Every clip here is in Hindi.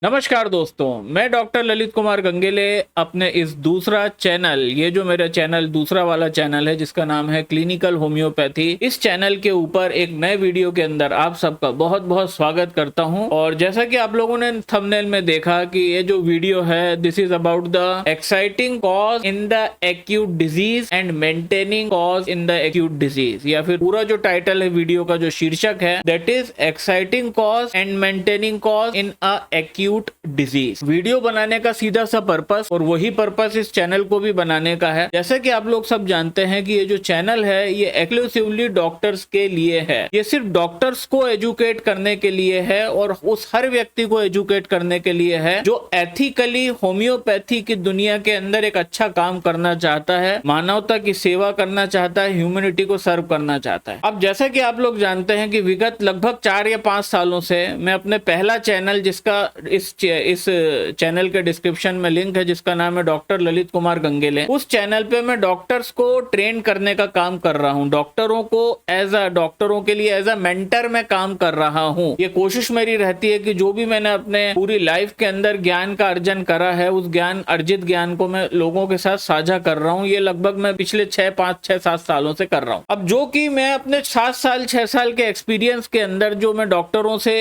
नमस्कार दोस्तों, मैं डॉक्टर ललित कुमार गंगेले अपने इस दूसरा चैनल, ये जो मेरा चैनल दूसरा वाला चैनल है जिसका नाम है क्लिनिकल होम्योपैथी, इस चैनल के ऊपर एक नए वीडियो के अंदर आप सबका बहुत बहुत स्वागत करता हूं। और जैसा कि आप लोगों ने थंबनेल में देखा कि ये जो वीडियो है this is about the exciting cause in the acute disease and maintaining cause in the acute disease, या फिर पूरा जो टाइटल है वीडियो का जो शीर्षक है that is exciting cause and maintaining cause in a acute disease. Video बनाने का सीधा सा पर्पस और वही पर्पस इस चैनल को भी बनाने का है। जैसे कि आप लोग सब जानते हैं कि ये जो चैनल है ये एक्सक्लूसिवली डॉक्टर्स के लिए है। ये सिर्फ डॉक्टर्स को एजुकेट करने के लिए है और उस हर व्यक्ति को एजुकेट करने के लिए है जो एथिकली होम्योपैथी की दुनिया के अंदर एक अच्छा काम करना चाहता है, मानवता की सेवा करना चाहता है, ह्यूमैनिटी को सर्व करना चाहता है। अब जैसा कि आप लोग जानते हैं कि विगत लगभग 4 या 5 सालों से मैं अपने पहला चैनल, जिसका इस चैनल के डिस्क्रिप्शन में लिंक है, जिसका नाम है डॉक्टर ललित कुमार गंगेले, उस चैनल पे मैं डॉक्टर्स को ट्रेन करने का काम कर रहा हूं। डॉक्टरों के लिए एज अ मेंटर मैं काम कर रहा हूं। ये कोशिश मेरी रहती है कि जो भी मैंने अपने पूरी लाइफ के अंदर ज्ञान का अर्जन करा है उस अर्जित ज्ञान को मैं लोगों के साथ साझा कर रहा हूं। ये लगभग मैं पिछले 5-6-7 सालों से कर रहा हूं। अब जो कि मैं अपने 6 साल के एक्सपीरियंस के अंदर जो मैं डॉक्टरों से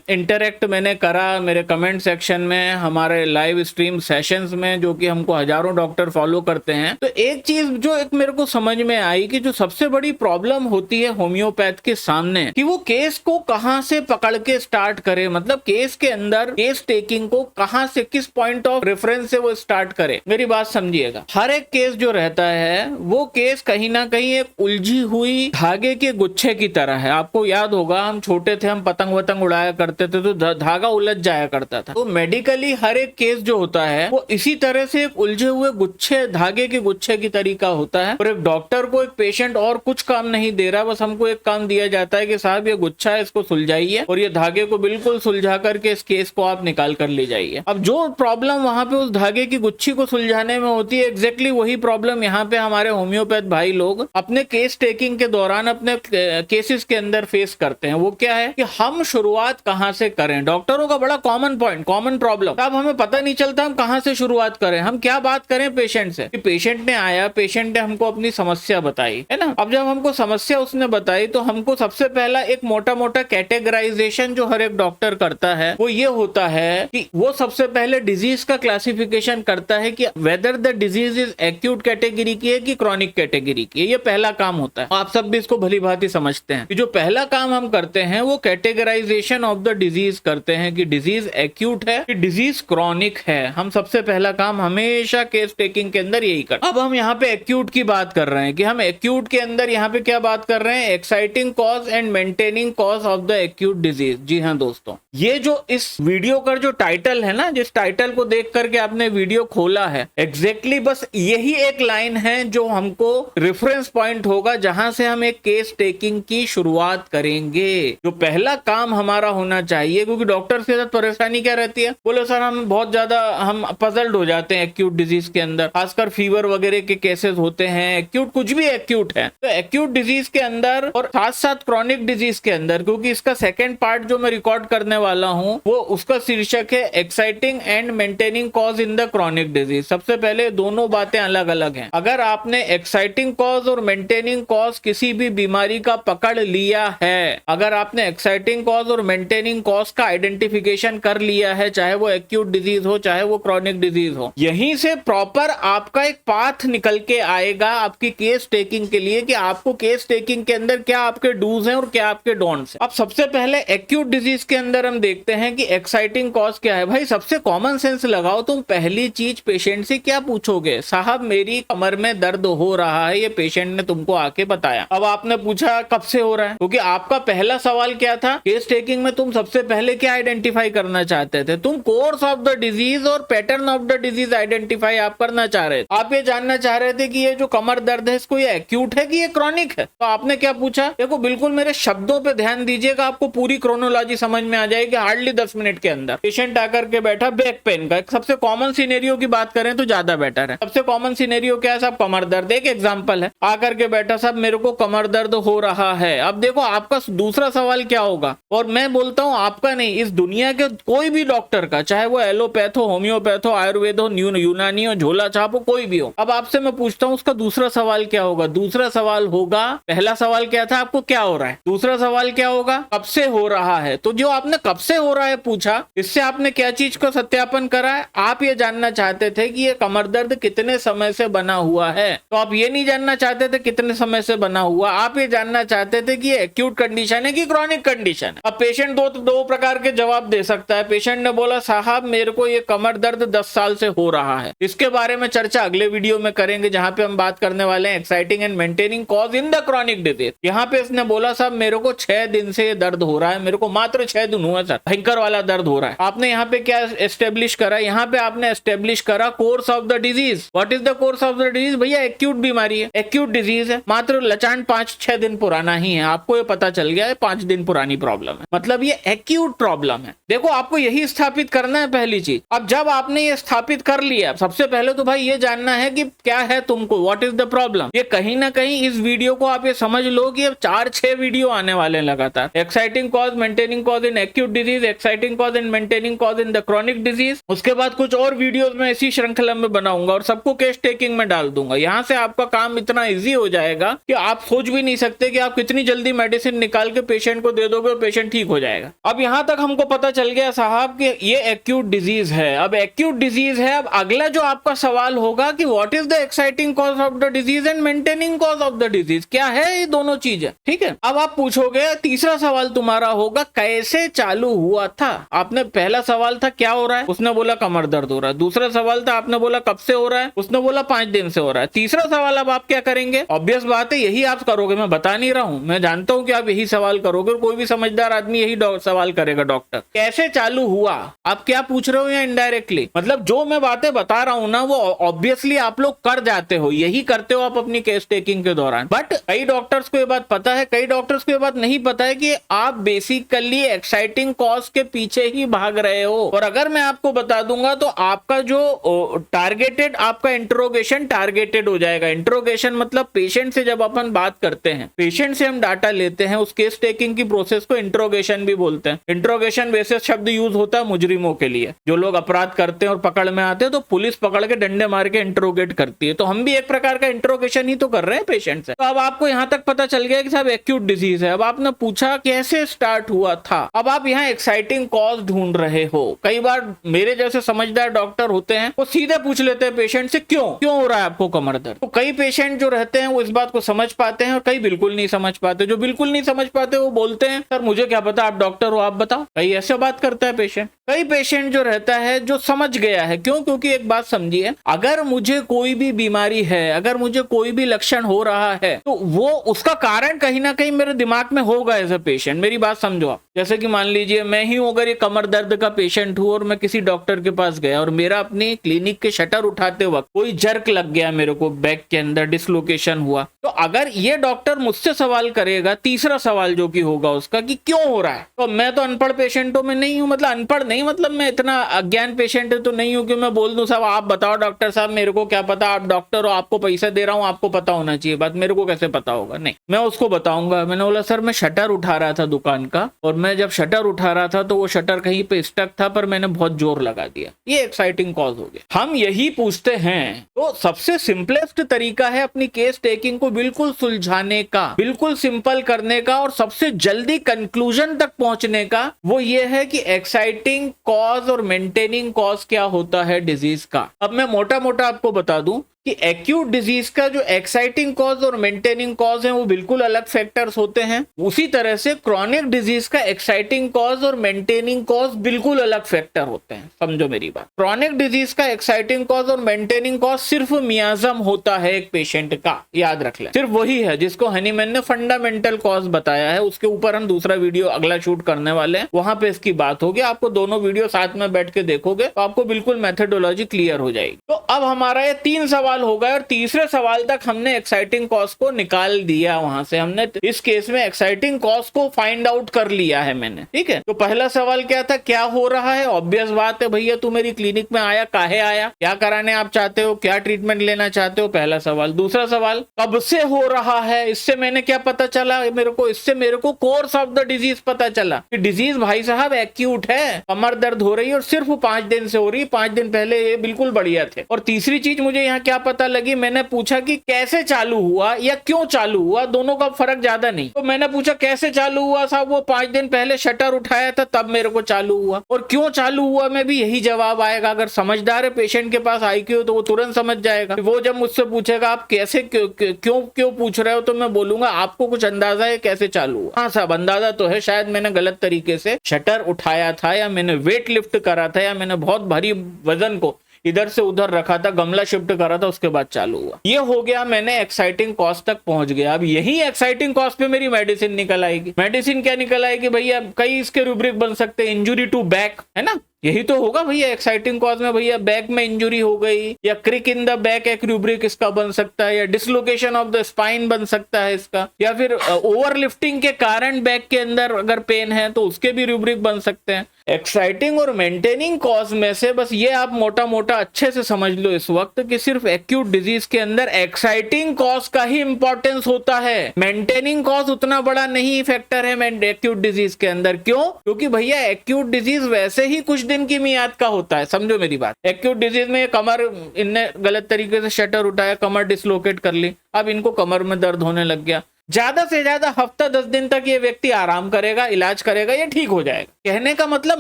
इंटरेक्ट मैंने करा, मेरे कमेंट सेक्शन में, हमारे लाइव स्ट्रीम सेशंस में, जो कि हमको हजारों डॉक्टर फॉलो करते हैं, तो एक चीज जो एक मेरे को समझ में आई कि जो सबसे बड़ी प्रॉब्लम होती है होम्योपैथ के सामने कि वो केस को कहां से पकड़ के स्टार्ट करे, मतलब केस के अंदर केस टेकिंग को कहां से, किस पॉइंट ऑफ रेफरेंस से वो स्टार्ट करे। मेरी बात समझिएगा, हर एक केस जो रहता है वो केस कहीं ना कहीं एक उलझी हुई धागे के गुच्छे की तरह है। आपको याद होगा हम छोटे थे, हम पतंग वतंग उड़ाया करते थे तो धागा उलझ जाया करता था। तो मेडिकली हर एक केस जो होता है वो इसी तरह से एक उलझे हुए गुच्छे, धागे के गुच्छे की तरीका होता है। और एक डॉक्टर को एक पेशेंट और कुछ काम नहीं दे रहा, बस हमको एक काम दिया जाता है कि साहब ये गुच्छा है, इसको सुलझाइए और ये धागे को बिल्कुल सुलझा करके इस केस को आप निकाल कर ले जाइए। अब जो प्रॉब्लम वहां पे उस धागे की गुच्छी को सुलझाने में होती है, एग्जैक्टली वही प्रॉब्लम यहाँ पे हमारे होम्योपैथ भाई लोग अपने केस टेकिंग के दौरान अपने केसेस के अंदर फेस करते हैं। वो क्या है कि हम शुरुआत कहां से करें। डॉक्टरों का बड़ा कॉमन पॉइंट, कॉमन प्रॉब्लम, अब हमें पता नहीं चलता हम कहां से शुरुआत करें, हम क्या बात करें पेशेंट से। पेशेंट ने आया, पेशेंट ने हमको अपनी समस्या बताई, है ना। अब जब हमको समस्या उसने बताई तो हमको सबसे पहला एक मोटा मोटा कैटेगराइजेशन जो हर एक डॉक्टर करता है वो ये होता है कि वो सबसे पहले डिजीज का क्लासिफिकेशन करता है कि whether the disease is acute category की है कि क्रॉनिक कैटेगरी की है। ये पहला काम होता है। आप सब भी इसको भली भांति समझते हैं कि जो पहला काम हम करते हैं वो कैटेगराइजेशन ऑफ द डिजीज करते हैं कि डिजीज एक्यूट है कि डिजीज क्रॉनिक है। हम सबसे पहला काम हमेशा केस टेकिंग के अंदर यही करते हैं। अब हम यहाँ पे एक्यूट की बात कर रहे हैं कि हम एक्यूट के अंदर यहाँ पे क्या बात कर रहे हैं, exciting cause and maintaining cause of the acute disease. जी हाँ दोस्तों, ये जो इस वीडियो का जो टाइटल है ना, जिस टाइटल को देख करके आपने वीडियो खोला है, एग्जैक्टली बस यही एक लाइन है जो हमको रेफरेंस पॉइंट होगा जहां से हम एक केस टेकिंग की शुरुआत करेंगे। जो पहला काम हमारा होना चाहिए, क्योंकि डॉक्टर के साथ परेशानी क्या रहती है, बोले सर हम बहुत ज्यादा हम पजल्ड हो जाते हैं एक्यूट डिजीज के अंदर, खासकर फीवर वगैरह के केसेस होते हैं, एक्यूट कुछ भी एक्यूट है। तो एक्यूट डिजीज के अंदर और साथ साथ क्रॉनिक डिजीज के अंदर, क्योंकि इसका सेकंड पार्ट जो मैं रिकॉर्ड करने वाला हूं वो उसका शीर्षक है exciting and maintaining cause in the chronic disease. सबसे पहले दोनों बातें अलग अलग हैं। अगर आपने एक्साइटिंग कॉज और मेंटेनिंग कॉज किसी भी बीमारी का पकड़ लिया है, अगर आपने एक्साइटिंग कॉज और मेंटेनिंग कॉज का आइडेंटिफिकेशन कर लिया है, चाहे वो एक्यूट डिजीज हो चाहे वो क्रॉनिक डिजीज हो, यहीं से प्रॉपर आपका एक पाथ निकल के आएगा आपकी केस टेकिंग के लिए कि आपको केस टेकिंग के अंदर क्या आपके डूज हैं और क्या आपके डोंट्स हैं। अब सबसे पहले एक्यूट डिजीज के अंदर हम देखते हैं कि एक्साइटिंग कॉज क्या है। भाई सबसे कॉमन सेंस लगाओ, तुम पहली चीज पेशेंट से क्या पूछोगे, साहब मेरी कमर में दर्द हो रहा है, ये पेशेंट ने तुमको आके बताया। अब आपने पूछा कब से हो रहा है, क्योंकि आपका पहला सवाल क्या था, केस टेकिंग में तुम सबसे पहले क्या आइडेंटिफाई करना चाहते थे, तुम कोर्स ऑफ द डिजीज और pattern of the disease identify आप करना चाह रहे थे। आप ये जानना चाह रहे थे कि ये जो कमर दर्द है इसको ये एक्यूट है कि ये क्रॉनिक है। तो आपने क्या पूछा, देखो बिल्कुल मेरे शब्दों पे ध्यान दीजिएगा, आपको पूरी क्रोनोलॉजी समझ में आ जाएगी हार्डली 10 मिनट के अंदर। पेशेंट आकर के बैठा बैक पेन का, सबसे कॉमन सिनेरियो की बात करें तो ज्यादा बेटर है। सबसे कॉमन सिनेरियो क्या है साहब, कमर दर्द, एक एग्जांपल है। आकर के बैठा साहब मेरे को कमर दर्द हो रहा है। अब देखो आपका दूसरा सवाल क्या होगा, और मैं बोलता हूं आपका नहीं, इस दुनिया के कोई भी डॉक्टर का, चाहे वो एलोपैथ हो, होम्योपैथ हो, आयुर्वेद हो, यूनानी हो, झोला छाप हो, कोई भी हो। अब आपसे मैं पूछता हूँ उसका दूसरा सवाल क्या होगा? दूसरा सवाल होगा, पहला सवाल क्या था, आपको क्या हो रहा है, दूसरा सवाल क्या होगा, कब से हो रहा है। तो जो आपने कब से हो रहा है पूछा, इससे आपने क्या चीज को सत्यापन करा है? आप ये जानना चाहते थे कि ये कमर दर्द कितने समय से बना हुआ है। तो आप ये नहीं जानना चाहते थे कितने समय से बना हुआ, आप ये जानना चाहते थे कि ये एक्यूट कंडीशन है कि क्रॉनिक कंडीशन है। अब पेशेंट दो प्रकार के जवाब दे सकता है। पेशेंट ने बोला साहब मेरे को ये कमर दर्द 10 साल से हो रहा है। इसके बारे में चर्चा अगले वीडियो में करेंगे, जहां पे हम बात करने वाले हैं exciting and maintaining cause in the chronic disease. यहाँ पे इसने बोला साहब मेरे को 6 दिन से ये दर्द हो रहा है, मेरे को मात्र 6 दिन हुआ सर, भयंकर वाला दर्द हो रहा है। आपने यहाँ पे क्या एस्टेब्लिश करा? यहाँ पे आपने एस्टेब्लिश करा course of the disease. What is the course of the disease? भैया एक्यूट बीमारी है, एक्यूट डिजीज है, मात्र लचान 5-6 दिन पुराना ही है। आपको ये पता चल गया है 5 दिन पुरानी प्रॉब्लम है, मतलब ये एक्यूट प्रॉब्लम है। देखो आपको यही स्थापित करना है पहली चीज। अब जब आपने ये स्थापित कर लिया, सबसे पहले तो भाई ये जानना है कि क्या है तुमको, व्हाट इज द प्रॉब्लम। ये कहीं ना कहीं इस वीडियो को आप ये समझ लो कि 4-6 वीडियो आने वाले हैं लगातार। Exciting cause, maintaining cause in acute disease, exciting cause in maintaining cause in the chronic disease. उसके बाद कुछ और वीडियोस में इसी श्रृंखला में बनाऊंगा और सबको केस टेकिंग में डाल दूंगा। यहाँ से आपका काम इतना इजी हो जाएगा कि आप सोच भी नहीं सकते कि आप कितनी जल्दी मेडिसिन निकाल के पेशेंट को दे दोगे और पेशेंट ठीक हो जाएगा। अब यहाँ तक हमको पता चल गया साहब कि ये एक्यूट डिजीज है। अब एक्यूट डिजीज है, अब अगला जो आपका सवाल होगा कि what is the exciting cause of the disease and maintaining cause of the disease, क्या है ये दोनों चीजें, ठीक है। अब आप पूछोगे, तीसरा सवाल तुम्हारा होगा कैसे चालू हुआ था। आपने पहला सवाल था क्या हो रहा है, उसने बोला कमर दर्द हो रहा है। दूसरा सवाल था आपने बोला कब से हो रहा है, उसने बोला 5 दिन से हो रहा है। तीसरा सवाल अब आप क्या करेंगे? ऑब्वियस बात है यही आप करोगे, मैं बता नहीं रहा हूं, मैं जानता हूं कि आप यही सवाल करोगे। कोई भी समझदार आदमी यही सवाल करेगा, डॉक्टर कैसे चालू हुआ। आप क्या पूछ रहे हो या इनडायरेक्टली, मतलब जो मैं बातें बता रहा हूं ना वो ऑब्वियसली आप लोग कर जाते हो, यही करते हो आप अपनी केस टेकिंग के दौरान। बट कई डॉक्टर्स को ये बात पता है, कई डॉक्टर्स को ये बात नहीं पता है कि आप बेसिकली एक्साइटिंग कॉज के पीछे ही भाग रहे हो। और अगर मैं आपको बता दूंगा तो आपका जो टारगेटेड, आपका इंट्रोगेशन टारगेटेड हो जाएगा। इंट्रोगेशन मतलब पेशेंट से जब अपन बात करते हैं, पेशेंट से हम डाटा लेते हैं, उस केस टेकिंग की प्रोसेस को इंट्रोगेशन भी बोलते हैं। इंट्रोगेशन वैसे शब्द यूज होता है मुजरिमों के लिए, जो लोग अपराध करते हैं और पकड़ में आते हैं तो पुलिस पकड़ के डंडे मार के इंट्रोगेट करती है। तो हम भी एक प्रकार का इंट्रोगेशन ही तो कर रहे हैं पेशेंट से। तो अब आपको यहाँ तक पता चल गया कि साहब एक्यूट डिजीज है। अब आपने पूछा कैसे स्टार्ट हुआ था, अब आप यहाँ एक्साइटिंग कॉज ढूंढ रहे हो। कई बार मेरे जैसे समझदार डॉक्टर होते हैं वो सीधे पूछ लेते हैं पेशेंट से क्यों हो रहा है आपको कमर दर्द। तो कई पेशेंट जो रहते हैं वो इस बात को समझ पाते हैं और कई बिल्कुल नहीं समझ पाते। जो बिल्कुल नहीं समझ पाते वो बोलते हैं सर मुझे क्या पता, आप डॉक्टर हो आप बताओ। कई ऐसे बात करता है पेशेंट। कई पेशेंट जो रहता है जो समझ गया है, क्यों? क्योंकि एक बात समझिए, अगर मुझे कोई भी बीमारी है, अगर मुझे कोई भी लक्षण हो रहा है तो वो उसका कारण कहीं ना कहीं मेरे दिमाग में होगा एज ए पेशेंट। मेरी बात समझो आप, जैसे कि मान लीजिए मैं ही अगर ये कमर दर्द का पेशेंट हूं और मैं किसी डॉक्टर के पास गया और मेरा अपनी क्लिनिक के शटर उठाते वक्त कोई जर्क लग गया, मेरे को बैक के अंदर डिसलोकेशन हुआ, तो अगर ये डॉक्टर मुझसे सवाल करेगा, तीसरा सवाल जो कि होगा उसका कि क्यों हो रहा है, तो मैं तो अनपढ़ पेशेंटों में नहीं हूं, मतलब अनपढ़ नहीं, मतलब मैं इतना अज्ञान पेशेंट तो नहीं हूं कि मैं बोल दूं साहब आप बताओ डॉक्टर साहब, मेरे को क्या पता, आप डॉक्टर हो, आपको पैसा दे रहा हूं, आपको पता होना चाहिए बात, मेरे को कैसे पता होगा। नहीं, मैं उसको बताऊंगा। मैंने बोला सर मैं शटर उठा रहा था दुकान का, और मैं जब शटर उठा रहा था तो वो शटर कहीं पे स्टक था पर मैंने बहुत जोर लगा दिया, ये एक्साइटिंग कॉज हो गया। हम यही पूछते हैं। तो सबसे सिंपलेस्ट तरीका है अपनी केस टेकिंग को बिल्कुल सुलझाने का, बिल्कुल सिंपल करने का और सबसे जल्दी कंक्लूजन तक पहुंचने का, वो ये है कि एक्साइटिंग कॉज और मेंटेनिंग कॉज क्या होता है डिजीज का। अब मैं मोटा मोटा आपको बता दूं कि एक्यूट डिजीज का जो एक्साइटिंग कॉज और मेंटेनिंग कॉज है वो बिल्कुल अलग फैक्टर्स होते हैं। उसी तरह से क्रॉनिक डिजीज का एक्साइटिंग कॉज और मेंटेनिंग कॉज बिल्कुल अलग फैक्टर होते हैं। समझो मेरी बात, क्रॉनिक डिजीज का एक्साइटिंग कॉज और मेंटेनिंग कॉज सिर्फ मियाजम होता है एक पेशेंट का, याद रख लें, सिर्फ वही है जिसको हनीमैन ने फंडामेंटल कॉज बताया है। उसके ऊपर हम दूसरा वीडियो अगला शूट करने वाले हैं, वहां पे इसकी बात होगी। आपको दोनों वीडियो साथ में बैठ के देखोगे तो आपको बिल्कुल मेथोडोलॉजी क्लियर हो जाएगी। तो अब हमारा ये 3 सवाल सवाल हो गया और तीसरे सवाल तक हमने एक्साइटिंग कॉज को निकाल दिया। वहां से हमने इस केस में एक्साइटिंग कॉज को फाइंड आउट कर लिया है मैंने, ठीक है। तो पहला सवाल क्या था, क्या हो रहा है? ऑब्वियस बात है भैया, तू मेरी क्लिनिक में आया काहे आया, क्या कराने आप चाहते हो, क्या ट्रीटमेंट लेना चाहते हो, पहला सवाल। दूसरा सवाल, कब से हो रहा है? इससे मैंने क्या पता चला मेरे को? इससे मेरे को कोर्स ऑफ द डिजीज पता चला कि डिजीज भाई साहब एक्यूट है, कमर दर्द हो रही है और सिर्फ 5 दिन से हो रही है, 5 दिन पहले ये बिल्कुल बढ़िया थे। और तीसरी चीज मुझे यहाँ क्या पता लगी, मैंने पूछा कि कैसे चालू हुआ या क्यों चालू हुआ, दोनों का फर्क ज्यादा नहीं। तो मैंने पूछा कैसे चालू हुआ साहब, वो 5 दिन पहले शटर उठाया था तब मेरे को चालू हुआ। और क्यों चालू हुआ में भी यही जवाब आएगा। अगर समझदार है पेशेंट के पास IQ तो वो तुरंत समझ जाएगा। वो जब मुझसे पूछेगा आप कैसे क्यों पूछ रहे हो, तो मैं बोलूंगा आपको कुछ अंदाजा है कैसे चालू हुआ? हाँ साहब अंदाजा तो है, शायद मैंने गलत तरीके से शटर उठाया था, या मैंने वेट लिफ्ट करा था, या मैंने बहुत भारी वजन को इधर से उधर रखा था, गमला शिफ्ट करा था, उसके बाद चालू हुआ। ये हो गया, मैंने एक्साइटिंग कॉज तक पहुंच गया। अब यही एक्साइटिंग कॉज पे मेरी मेडिसिन निकल आएगी। मेडिसिन क्या निकल आएगी भैया? कई इसके रूब्रिक बन सकते हैं। इंजुरी टू बैक, है ना, यही तो होगा भैया एक्साइटिंग कॉज में। भैया बैक में इंजुरी हो गई, या क्रिक इन द बैक एक रूब्रिक इसका बन सकता है, या डिसलोकेशन ऑफ द स्पाइन बन सकता है इसका, या फिर ओवरलिफ्टिंग के कारण बैक के अंदर अगर पेन है तो उसके भी रूब्रिक बन सकते हैं। एक्साइटिंग और मेंटेनिंग कॉज में से बस ये आप मोटा मोटा अच्छे से समझ लो इस वक्त कि सिर्फ एक्यूट डिजीज के अंदर एक्साइटिंग कॉज का ही इंपॉर्टेंस होता है। मेंटेनिंग कॉज उतना बड़ा नहीं फैक्टर है एक्यूट डिजीज के अंदर। क्यों? क्योंकि भैया एक्यूट डिजीज वैसे ही कुछ दिन की मियाद का होता है, समझो मेरी बात। एक्यूट डिजीज में कमर, इनने गलत तरीके से शटर उठाया, कमर डिसलोकेट कर ली, अब इनको कमर में दर्द होने लग गया। ज्यादा से ज्यादा हफ्ता 10 दिन तक ये व्यक्ति आराम करेगा, इलाज करेगा, ये ठीक हो जाएगा। कहने का मतलब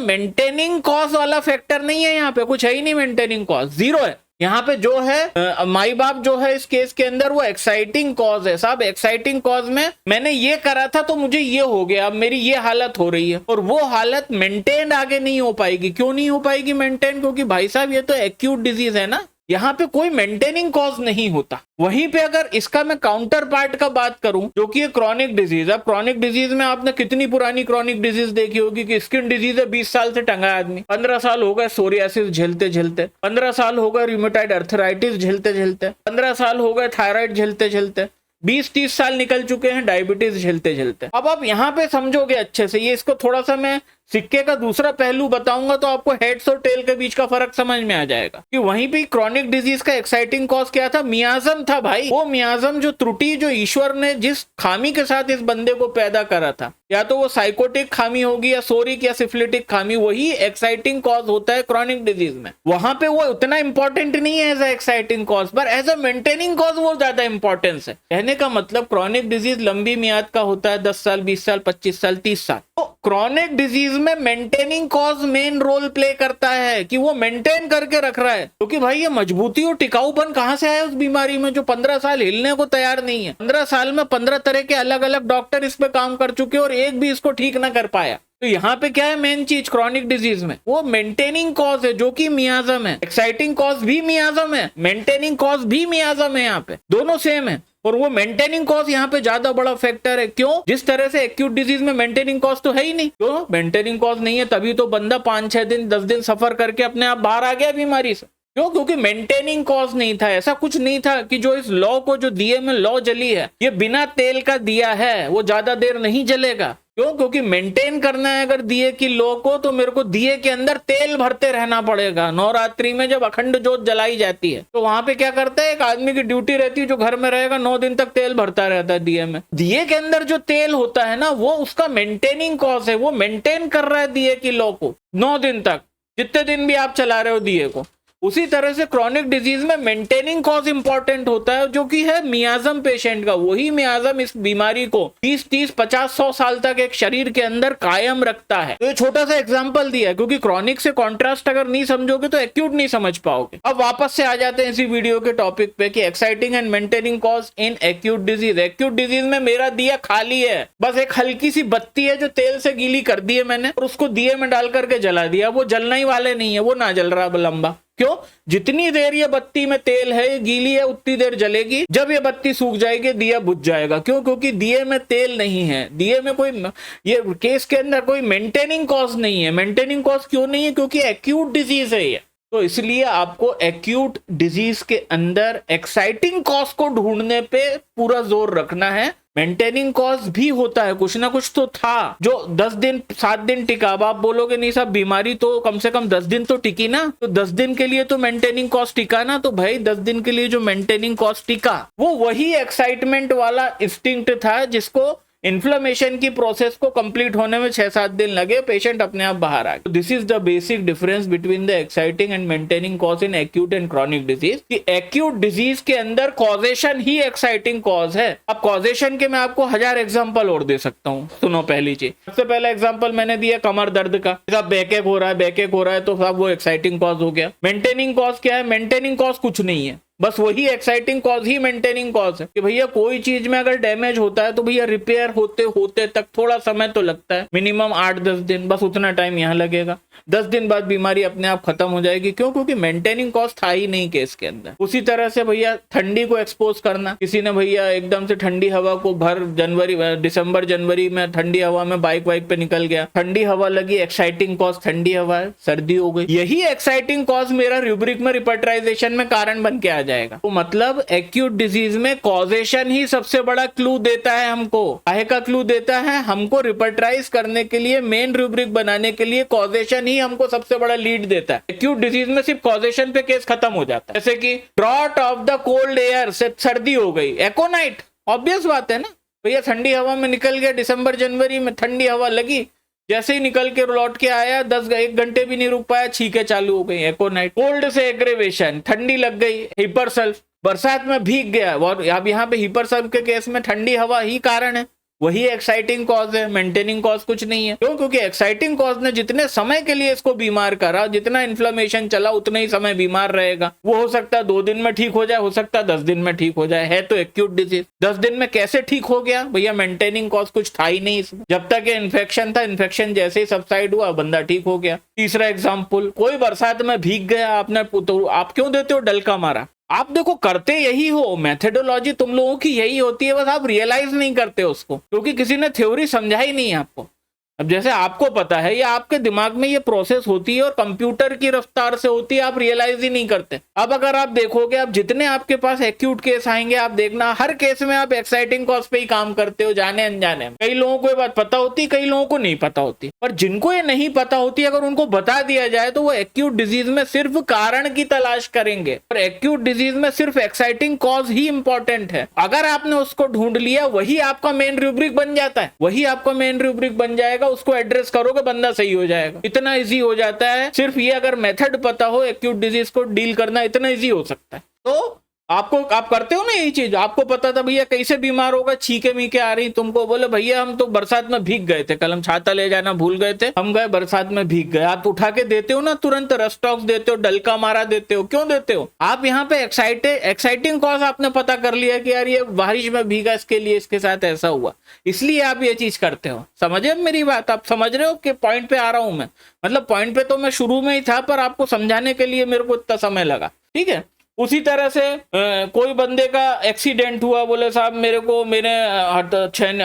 मेंटेनिंग कॉज वाला फैक्टर नहीं है यहाँ पे, कुछ है ही नहीं। मेंटेनिंग कॉज जीरो है यहाँ पे। जो है माई बाप जो है इस केस के अंदर वो एक्साइटिंग कॉज है साहब। एक्साइटिंग कॉज में मैंने ये करा था तो मुझे ये हो गया, अब मेरी ये हालत हो रही है, और वो हालत मेंटेन आगे नहीं हो पाएगी। क्यों नहीं हो पाएगी मेंटेन? क्योंकि भाई साहब ये तो एक्यूट डिजीज है ना, यहाँ पे कोई मेंटेनिंग कॉज नहीं होता। वहीं पे अगर इसका मैं काउंटर पार्ट का बात करूं जो कि क्रॉनिक डिजीज है। क्रॉनिक डिजीज में आपने कितनी पुरानी क्रॉनिक डिजीज देखी होगी कि स्किन डिजीज है, 20 साल से टंगा आदमी, 15 साल हो गए सोरियासिस झेलते झेलते, 15 साल हो गए रूमेटॉइड अर्थराइटिस झेलते झेलते, 15 साल हो गए थायराइड झेलते झेलते, 20-30 साल निकल चुके हैं डायबिटीज झेलते झेलते। अब आप यहाँ पे समझोगे अच्छे से, ये इसको थोड़ा सा मैं सिक्के का दूसरा पहलू बताऊंगा तो आपको हेड्स और टेल के बीच का फर्क समझ में आ जाएगा कि वहीं पे क्रॉनिक डिजीज का एक्साइटिंग कॉज क्या था? मियाजम था भाई। वो मियाजम जो त्रुटि जो ईश्वर ने जिस खामी के साथ इस बंदे को पैदा करा था, या तो वो साइकोटिक खामी होगी या सोरिक या सिफिलिटिक खामी, वही एक्साइटिंग कॉज होता है क्रॉनिक डिजीज में। वहां पे वो उतना इंपॉर्टेंट नहीं है एज ए एक्साइटिंग कॉज, पर एज ए मेंटेनिंग कॉज वो ज्यादा इंपॉर्टेंस है। कहने का मतलब क्रॉनिक डिजीज लंबी मियाद का होता है, 10 साल 20 साल 25 साल 30 साल। तो क्रॉनिक डिजीज में maintaining cause main role play करता है कि वो मेंटेन करके रख रहा है। क्योंकि भाई ये मजबूती और टिकाऊपन कहां से आया उस बीमारी में जो 15 साल हिलने को तैयार नहीं है? 15 साल में 15 तरह के अलग अलग डॉक्टर इस पे काम कर चुके और एक भी इसको ठीक ना कर पाया। तो यहाँ पे क्या है मेन चीज क्रॉनिक डिजीज में? वो मेंटेनिंग कॉज है जो कि मियाजम है। एक्साइटिंग कॉज भी मियाजम है, मेंटेनिंग कॉज भी मियाजम है, यहाँ पे दोनों सेम है। और वो मेंटेनिंग कॉज यहाँ पे ज्यादा बड़ा फैक्टर है। क्यों? जिस तरह से एक्यूट डिजीज में मेंटेनिंग कॉज तो है ही नहीं। क्यों मेंटेनिंग कॉज नहीं है? तभी तो बंदा 5-6 दिन 10 दिन सफर करके अपने आप बाहर आ गया बीमारी से। क्यों? क्योंकि मेंटेनिंग कॉज नहीं था। ऐसा कुछ नहीं था कि जो इस लौ को, जो दिए में लौ जली है, ये बिना तेल का दिया है, वो ज्यादा देर नहीं जलेगा। क्यों? क्योंकि मेंटेन करना है अगर दिए की लौ को, तो मेरे को दिए के अंदर तेल भरते रहना पड़ेगा। नवरात्रि में जब अखंड जोत जलाई जाती है तो वहां पे क्या करता है, एक आदमी की ड्यूटी रहती है जो घर में रहेगा 9 दिन तक तेल भरता रहता है दिए में। दिए के अंदर जो तेल होता है ना, वो उसका मेंटेनिंग कॉज है। वो मेंटेन कर रहा है दिए की लौ को 9 दिन तक, जितने दिन भी आप चला रहे हो दिए को। उसी तरह से क्रॉनिक डिजीज में मेंटेनिंग कॉज इंपॉर्टेंट होता है, जो कि है मियाजम पेशेंट का। वही मियाजम इस बीमारी को 20-30-50-100 साल तक एक शरीर के अंदर कायम रखता है। तो ये छोटा सा एग्जांपल दिया है, क्योंकि क्रॉनिक से कॉन्ट्रास्ट अगर नहीं समझोगे तो एक्यूट नहीं समझ पाओगे। अब वापस से आ जाते हैं इसी वीडियो के टॉपिक पे कि exciting and maintaining cause in acute disease. Acute disease में मेरा दिया खाली है, बस एक हल्की सी बत्ती है जो तेल से गीली कर दी है मैंने, और उसको दिए में डाल करके जला दिया। वो जलने ही वाले नहीं है, वो ना जल रहा लंबा। क्यों? जितनी देर ये बत्ती में तेल है, गीली है, उतनी देर जलेगी। जब ये बत्ती सूख जाएगी दिया बुझ जाएगा। क्यों? क्योंकि दिए में तेल नहीं है। दिए में कोई, ये केस के अंदर कोई मेंटेनिंग कॉज नहीं है। मेंटेनिंग कॉज क्यों नहीं है? क्योंकि एक्यूट डिजीज है ये। तो इसलिए आपको एक्यूट डिजीज के अंदर एक्साइटिंग कॉज को ढूंढने पे पूरा जोर रखना है। मेंटेनिंग कॉज भी होता है, कुछ ना कुछ तो था जो 10 दिन 7 दिन टिका। अब आप बोलोगे नहीं साहब बीमारी तो कम से कम 10 दिन तो टिकी ना, तो 10 दिन के लिए तो मेंटेनिंग कॉज टिका ना। तो भाई 10 दिन के लिए जो मेंटेनिंग कॉज टिका वो वही एक्साइटमेंट वाला इंस्टिंक्ट था जिसको इन्फ्लेमेशन की प्रोसेस को कंप्लीट होने में 6-7 दिन लगे, पेशेंट अपने आप बाहर आ गए। This is the basic difference between the exciting and maintaining cause in acute and chronic disease. कि एक्यूट डिजीज के अंदर कॉजेशन ही एक्साइटिंग कॉज है। अब कॉजेशन के मैं आपको 1000 एग्जांपल और दे सकता हूँ। सुनो, पहली चीज, सबसे पहला एग्जांपल मैंने दिया कमर दर्द का। अब बैकएक हो रहा है, बैकएक हो रहा है, तो साहब वो एक्साइटिंग कॉज हो गया। मेंटेनिंग कॉज क्या है? मेंटेनिंग कॉज कुछ नहीं है, बस वही exciting cause he maintaining cause है। कि भैया कोई चीज में अगर डैमेज होता है तो भैया रिपेयर होते होते तक थोड़ा समय तो लगता है, मिनिमम 8-10 दिन, बस उतना टाइम यहाँ लगेगा। 10 दिन बाद बीमारी अपने आप खत्म हो जाएगी। क्यों? क्योंकि मेंटेनिंग कॉज था ही नहीं केस के अंदर। उसी तरह से भैया ठंडी को एक्सपोज करना, किसी ने भैया एकदम से ठंडी हवा को भर दिसंबर जनवरी में ठंडी हवा में बाइक वाइक पे निकल गया, ठंडी हवा लगी, एक्साइटिंग कॉज ठंडी हवा है, सर्दी हो गई। यही एक्साइटिंग कॉज मेरा रूब्रिक में रिपर्टराइजेशन में कारण बन के आ जाएगा। तो मतलब एक्यूट डिजीज में कॉजेशन ही सबसे बड़ा क्लू देता है हमको। काहे का क्लू देता है? हमको रिपर्टराइज करने के लिए, मेन रूब्रिक बनाने के लिए कॉजेशन ही हमको सबसे बड़ा लीड देता है। एक्यूट डिजीज में सिर्फ कॉजेशन पे केस खत्म हो जाता है। जैसे कि draught of the cold air से सर्दी हो गई, एकोनाइट, ऑब्वियस बात है ना भैया। ठंडी हवा में निकल गया, दिसंबर जनवरी में ठंडी हवा लगी, जैसे ही निकल के लौट के आया 1 घंटे भी नहीं रुक पाया, छींके चालू हो गई, एकोनाइट। कोल्ड से एग्रेवेशन, ठंडी लग गई, हिपरसल्फ। बरसात में भीग गया, और अब यहाँ पे हिपरसल्फ के केस में ठंडी हवा ही कारण है, वही एक्साइटिंग कॉज है, मेंटेनिंग कॉज कुछ नहीं है। क्यों? क्योंकि एक्साइटिंग कॉज ने जितने समय के लिए इसको बीमार करा, जितना इन्फ्लेमेशन चला उतना ही समय बीमार रहेगा। वो हो सकता है 2 दिन में ठीक हो जाए, हो सकता है 10 दिन में ठीक हो जाए, है तो एक्यूट डिजीज। 10 दिन में कैसे ठीक हो गया भैया? मेंटेनिंग कॉज कुछ था ही नहीं इसमें। जब तक ये इन्फेक्शन था, इन्फेक्शन जैसे ही सबसाइड हुआ बंदा ठीक हो गया। तीसरा एग्जाम्पल, कोई बरसात में भीग गया, आपने तो आप क्यों देते हो डलका मारा? आप देखो करते यही हो, मेथोडोलॉजी तुम लोगों की यही होती है, बस आप रियलाइज नहीं करते उसको, क्योंकि किसी ने थ्योरी समझा ही नहीं है आपको। अब जैसे आपको पता है या आपके दिमाग में ये प्रोसेस होती है और कंप्यूटर की रफ्तार से होती है, आप रियलाइज ही नहीं करते। अब अगर आप देखोगे, अब जितने आपके पास एक्यूट केस आएंगे, आप देखना हर केस में आप एक्साइटिंग कॉज पे ही काम करते हो, जाने अनजाने में। कई लोगों को ये बात पता होती, कई लोगों को नहीं पता होती, पर जिनको ये नहीं पता होती अगर उनको बता दिया जाए तो वो एक्यूट डिजीज में सिर्फ कारण की तलाश करेंगे, और एक्यूट डिजीज में सिर्फ एक्साइटिंग कॉज ही इंपॉर्टेंट है। अगर आपने उसको ढूंढ लिया, वही आपका मेन रूब्रिक बन जाता है, वही आपका मेन रूब्रिक बन जाएगा। उसको एड्रेस करोगे, बंदा सही हो जाएगा। इतना इजी हो जाता है, सिर्फ ये अगर मेथड पता हो एक्यूट डिजीज को डील करना, इतना इजी हो सकता है। तो आप करते हो ना यही चीज। आपको पता था भैया कैसे बीमार होगा, छींके मीके आ रही तुमको, बोले भैया हम तो बरसात में भीग गए थे, कल हम छाता ले जाना भूल गए थे, हम गए बरसात में भीग गए। आप उठा के देते हो ना, तुरंत रस्टॉक्स देते हो, डलका मारा देते हो। क्यों देते हो? आप यहाँ पे एक्साइटिंग कॉज आपने पता कर लिया कि यार ये बारिश में भीगा, इसके लिए इसके साथ ऐसा हुआ, इसलिए आप ये चीज करते हो। समझे मेरी बात? आप समझ रहे हो कि पॉइंट पे आ रहा हूं मैं? मतलब पॉइंट पे तो मैं शुरू में ही था, पर आपको समझाने के लिए मेरे को इतना समय लगा। ठीक है। उसी तरह से कोई बंदे का एक्सीडेंट हुआ, बोले साहब मेरे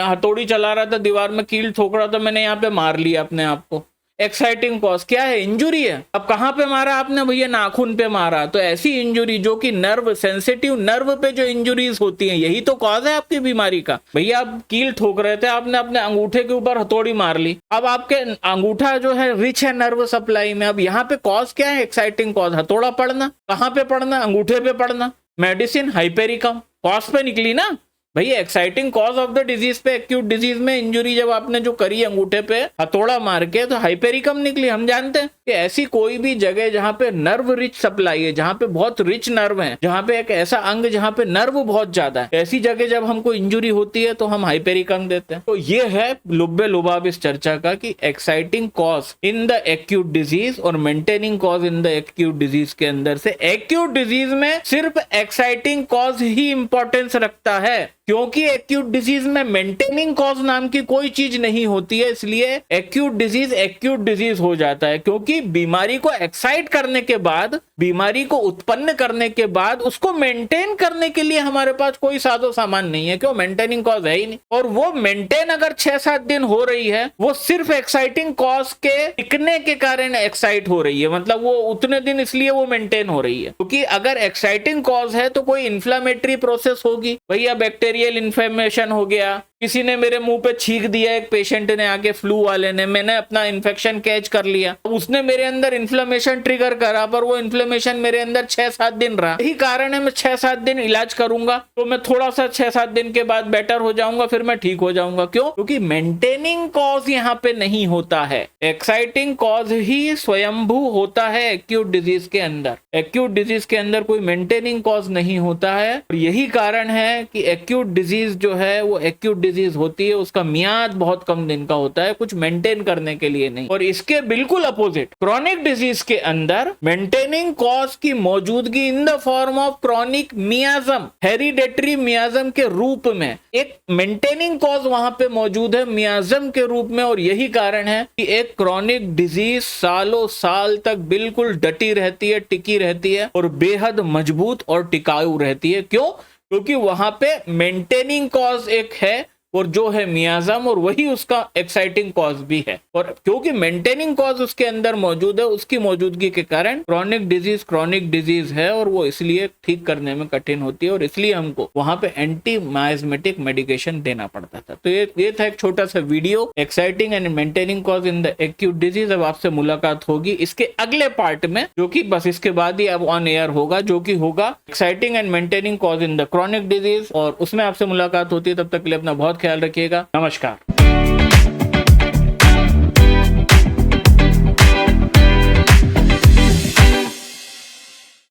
हथौड़ी चला रहा था, दीवार में कील ठोक रहा था, मैंने यहाँ पे मार लिया अपने आप को। एक्साइटिंग कॉज क्या है? इंजुरी है। अब कहां पे मारा आपने भैया? नाखून पे मारा। तो ऐसी इंजुरी जो कि नर्व, सेंसिटिव नर्व पे जो इंजुरीज होती हैं, यही तो कॉज है आपकी बीमारी का। भैया आप कील ठोक रहे थे, आपने अपने अंगूठे के ऊपर हथौड़ी मार ली, अब आपके अंगूठा जो है रिच है नर्व सप्लाई में। अब यहाँ पे कॉज क्या है? एक्साइटिंग कॉज हथौड़ा पड़ना। कहां पे पड़ना? अंगूठे पे पड़ना। मेडिसिन हाइपेरिकम, कॉज पे निकली ना भैया। Exciting cause of the disease पे, एक्यूट डिजीज में इंजुरी जब आपने जो करी अंगूठे पे हथौड़ा मार के, तो हाइपेरिकम निकली। हम जानते हैं कि ऐसी कोई भी जगह जहां पे नर्व रिच सप्लाई है, जहां पे बहुत रिच नर्व है, जहां पे एक ऐसा अंग जहां पे नर्व बहुत ज्यादा है, ऐसी जगह जब हमको इंजुरी होती है तो हम हाइपेरिकम देते हैं। तो ये है लुब्बे लुबाब इस चर्चा का कि exciting cause in the acute disease और maintaining cause in the acute disease के अंदर से एक्यूट डिजीज में सिर्फ एक्साइटिंग कॉज ही इंपॉर्टेंस रखता है, क्योंकि एक्यूट डिजीज में मेंटेनिंग कॉज नाम की कोई चीज नहीं होती है। इसलिए एक्यूट डिजीज हो जाता है, क्योंकि बीमारी को एक्साइट करने के बाद बीमारी को उत्पन्न करने के बाद उसको मेंटेन करने के लिए हमारे पास कोई साधो सामान नहीं है, क्यों? मेंटेनिंग कॉज है ही नहीं। और वो मेंटेन अगर 6-7 दिन हो रही है, वो सिर्फ एक्साइटिंग कॉज के टिकने के कारण एक्साइट हो रही है, मतलब वो उतने दिन इसलिए वो मेंटेन हो रही है। क्योंकि अगर एक्साइटिंग कॉज है तो कोई इन्फ्लामेटरी प्रोसेस होगी, भैया बैक्टीरियल इन्फ्लेमेशन हो गया, किसी ने मेरे मुंह पे छींक दिया, एक पेशेंट ने आके, फ्लू वाले ने, मैंने अपना इन्फेक्शन कैच कर लिया, उसने मेरे अंदर इन्फ्लेमेशन ट्रिगर करा, पर वो इन्फ्लेमेशन मेरे अंदर 6-7 दिन रहा। यही कारण है मैं 6-7 दिन इलाज करूंगा तो मैं थोड़ा सा 6-7 दिन के बाद बेटर हो जाऊंगा, फिर मैं ठीक हो जाऊंगा। क्यों? क्योंकि मेंटेनिंग कॉज यहाँ पे नहीं होता है, एक्साइटिंग कॉज ही स्वयंभू होता है एक्यूट डिजीज के अंदर। एक्यूट डिजीज के अंदर कोई मेंटेनिंग कॉज नहीं होता है, और यही कारण है कि एक्यूट डिजीज जो है वो एक्यूट डिजीज होती है, उसका मियाद बहुत कम दिन का होता है, कुछ मेंटेन करने के लिए नहीं। और इसके बिल्कुल अपोजिट क्रॉनिक डिजीज के अंदर मेंटेनिंग कॉज की मौजूदगी in the form of chronic मियाज्म, hereditary मियाज्म के रूप में, एक मेंटेनिंग कॉज वहां पे मौजूद है मियाज्म के रूप में। और यही कारण है कि एक क्रॉनिक डिजीज सालों साल तक बिल्कुल डटी रहती है, टिकी रहती है और बेहद मजबूत और टिकाऊ रहती है। क्यों? क्योंकि वहां पे मेंटेनिंग कॉज एक है और जो है मियाज्म, और वही उसका एक्साइटिंग कॉज भी है। और क्योंकि मेंटेनिंग कॉज उसके अंदर मौजूद है, उसकी मौजूदगी के कारण क्रॉनिक डिजीज है, और वो इसलिए ठीक करने में कठिन होती है, और इसलिए हमको वहां पे एंटी माइजमेटिक मेडिकेशन देना पड़ता था। तो ये था एक छोटा सा video, exciting and maintaining cause in the acute disease. अब आपसे मुलाकात होगी इसके अगले पार्ट में, जो कि बस इसके बाद ही अब ऑन एयर होगा, जो कि होगा exciting and maintaining cause in the chronic disease, और उसमें आपसे मुलाकात होती है। तब तक के लिए अपना बहुत ख्याल रखिएगा। नमस्कार।